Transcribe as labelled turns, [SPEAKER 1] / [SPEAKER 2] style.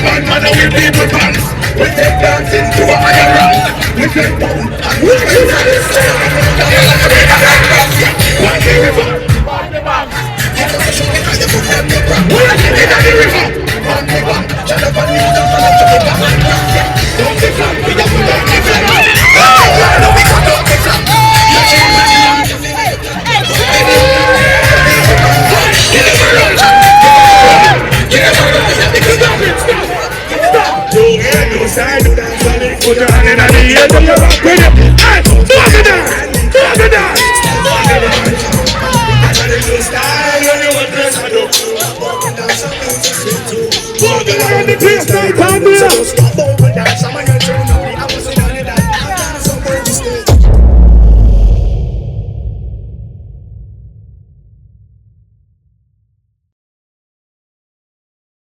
[SPEAKER 1] bad man and we people pants. We take dancing to a higher rank. We take down and we take this thing. One the river, one the bank. Generation because you put them in the one in the river, one the bank. Shut up and kneel down and take a man. Don't be flat, we don't put on the flat. No, we got up the flat. Side to dance on it, put your hand in the air, do you rock with it? Hey, walk it down, walk it down, walk it down. I got a new style, when you want dress, I do. Walk it down the place, night and day. So stop over dance, I'm a